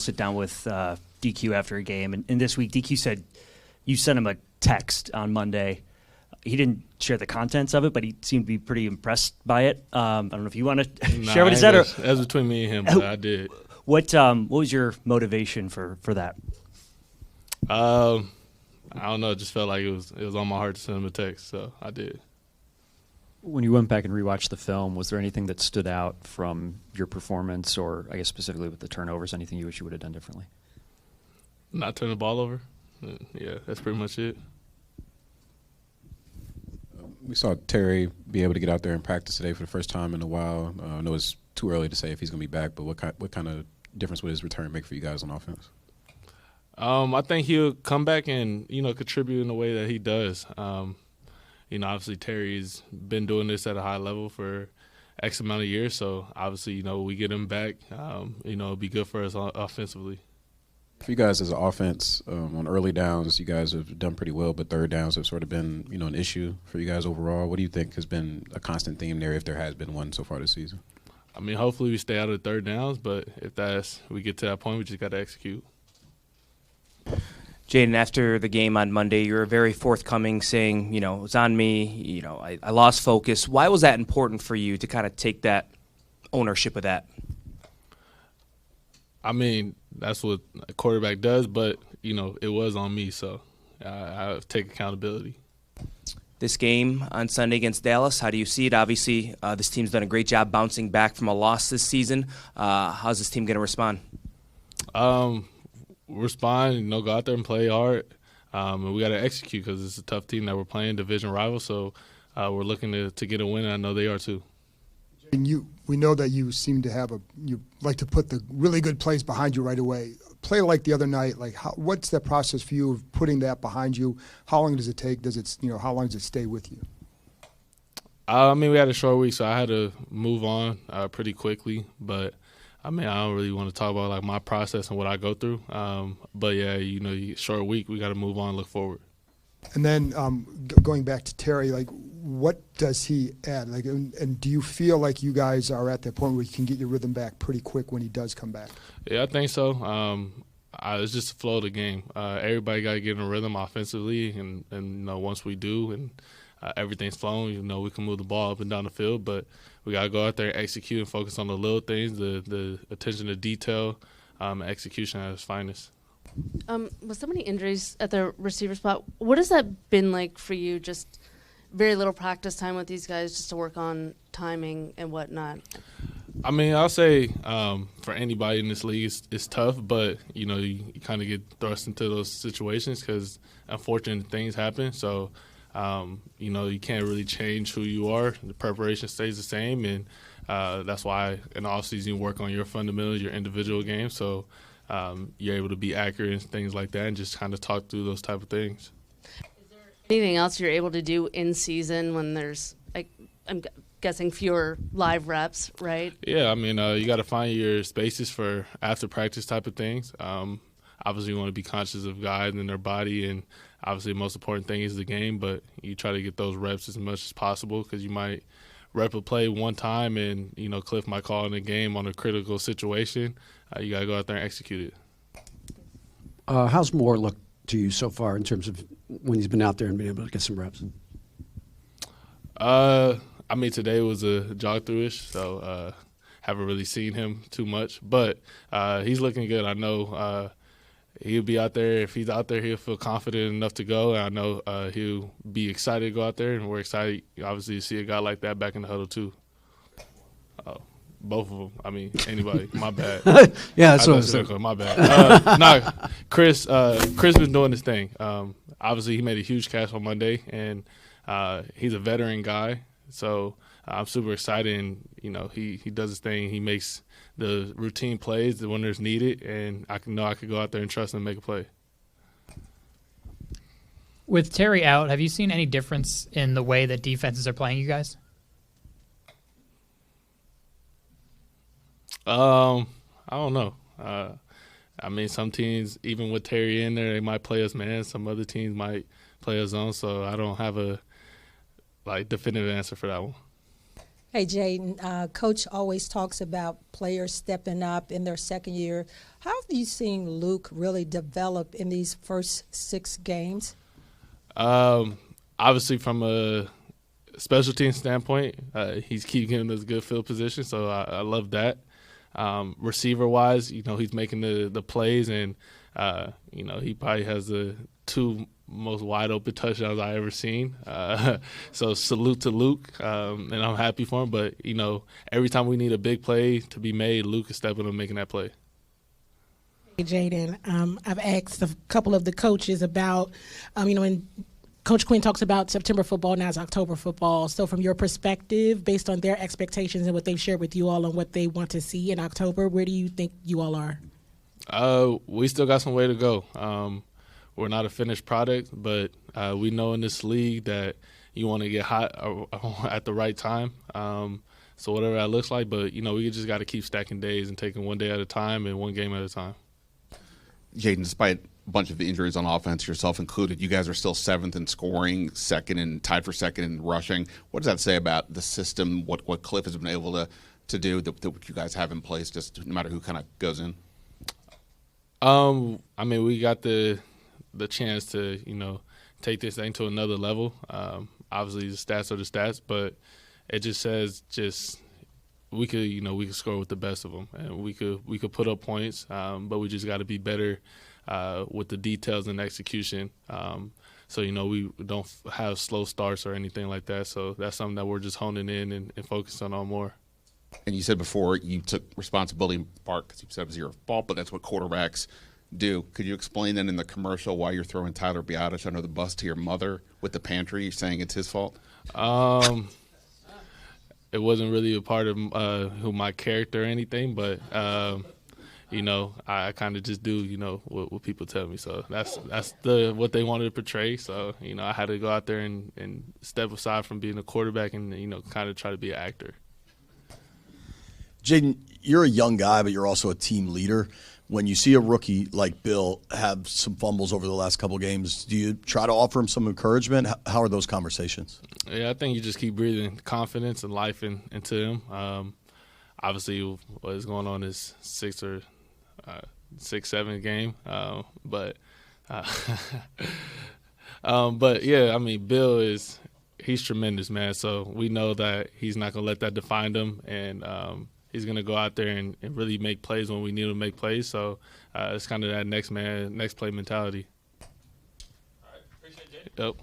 sit down with DQ after a game, and this week DQ said you sent him a text on Monday. He didn't share the contents of it, but he seemed to be pretty impressed by it. I don't know if you want to share what it said. That's between me and him, but I did. What was your motivation for that? I don't know. It just felt like it was on my heart to send him a text, so I did. When you went back and rewatched the film, was there anything that stood out from your performance, or I guess specifically with the turnovers, anything you wish you would have done differently? Not turn the ball over. Yeah, that's pretty much it. We saw Terry be able to get out there and practice today for the first time in a while. I know it's too early to say if he's going to be back, but what kind of difference would his return make for you guys on offense? I think he'll come back and, contribute in the way that he does. Obviously Terry's been doing this at a high level for X amount of years, so obviously, we get him back, it'll be good for us offensively. For you guys as an offense, on early downs, you guys have done pretty well, but third downs have sort of been, an issue for you guys overall. What do you think has been a constant theme there, if there has been one so far this season? Hopefully we stay out of the third downs, but if we get to that point, we just got to execute. Jayden, after the game on Monday, you were very forthcoming, saying, it was on me, I lost focus. Why was that important for you to kind of take that ownership of that? That's what a quarterback does, but, it was on me, so I take accountability. This game on Sunday against Dallas, how do you see it? Obviously, this team's done a great job bouncing back from a loss this season. How's this team going to respond? Respond, go out there and play hard, and we got to execute because it's a tough team that we're playing, division rival, so we're looking to get a win, and I know they are too. And we know that you seem to have you like to put the really good plays behind you right away. Play like the other night, what's that process for you of putting that behind you? How long does it take? How long does it stay with you? We had a short week, so I had to move on pretty quickly. But I don't really want to talk about my process and what I go through. But yeah, short week, we got to move on, look forward. And then going back to Terry, what does he add? And do you feel like you guys are at that point where you can get your rhythm back pretty quick when he does come back? Yeah, I think so. It's just the flow of the game. Everybody got to get in a rhythm offensively, and once we do, and everything's flowing, we can move the ball up and down the field. But we got to go out there and execute and focus on the little things, the attention to detail, execution at its finest. With so many injuries at the receiver spot, what has that been like for you? Just very little practice time with these guys just to work on timing and whatnot. I'll say for anybody in this league, it's tough, but, you kind of get thrust into those situations because unfortunate things happen. So, you can't really change who you are. The preparation stays the same, and that's why in the offseason you work on your fundamentals, your individual game. So, you're able to be accurate and things like that and just kind of talk through those type of things. Is there anything else you're able to do in season when there's, I'm guessing, fewer live reps, right? Yeah, you got to find your spaces for after practice type of things. Obviously, you want to be conscious of guys and their body, and obviously the most important thing is the game, but you try to get those reps as much as possible because you might rep a play one time and, Cliff might call in a game on a critical situation. You got to go out there and execute it. How's Moore look to you so far in terms of when he's been out there and been able to get some reps? Today was a jog through-ish, so haven't really seen him too much. But he's looking good. I know he'll be out there. If he's out there, he'll feel confident enough to go. And I know he'll be excited to go out there, and we're excited, obviously, to see a guy like that back in the huddle too. Both of them. Anybody. My bad. Yeah, that's what I was saying. My bad. Chris been doing his thing. Obviously, he made a huge catch on Monday, and he's a veteran guy. So I'm super excited, and, he does his thing. He makes the routine plays when there's needed, and I could go out there and trust him and make a play. With Terry out, have you seen any difference in the way that defenses are playing you guys? I don't know. Some teams, even with Terry in there, they might play us man. Some other teams might play us zone. So I don't have a definitive answer for that one. Hey, Jayden, Coach always talks about players stepping up in their second year. How have you seen Luke really develop in these first 6 games? Obviously, from a special team standpoint, he's keep giving us good field position, so I love that. Receiver-wise, he's making the plays, and, he probably has the 2 most wide-open touchdowns I ever seen. So salute to Luke, and I'm happy for him. But, every time we need a big play to be made, Luke is stepping up and making that play. Jayden, I've asked a couple of the coaches about, when Coach Quinn talks about September football, now it's October football. So from your perspective, based on their expectations and what they've shared with you all on what they want to see in October, where do you think you all are? We still got some way to go. We're not a finished product, but we know in this league that you want to get hot at the right time. So whatever that looks like, but, we just got to keep stacking days and taking one day at a time and one game at a time. Jayden, despite a bunch of injuries on offense, yourself included, you guys are still 7th in scoring, second and tied for second in rushing. What does that say about the system, what Cliff has been able to do, that you guys have in place, just no matter who kind of goes in? We got the chance to, take this thing to another level. Obviously, the stats are the stats, but it just says we could score with the best of them, and we could put up points, but we just got to be better with the details and execution. So we don't have slow starts or anything like that. So that's something that we're just honing in and focusing on more. And you said before you took responsibility in part because you said it was your fault, but that's what quarterbacks do. Could you explain then in the commercial why you're throwing Tyler Biadasz under the bus to your mother with the pantry, saying it's his fault? It wasn't really a part of who my character or anything, but I kind of just do what people tell me. So that's what they wanted to portray. So I had to go out there and step aside from being a quarterback and kind of try to be an actor. Jayden, you're a young guy, but you're also a team leader. When you see a rookie like Bill have some fumbles over the last couple games, do you try to offer him some encouragement? How are those conversations? Yeah, I think you just keep breathing confidence and life into him. Obviously, what is going on is 6th, 7th game, but yeah, Bill he's tremendous, man. So we know that he's not gonna let that define him, and he's going to go out there and really make plays when we need him to make plays. So it's kind of that next play mentality. All right, appreciate it. Yep.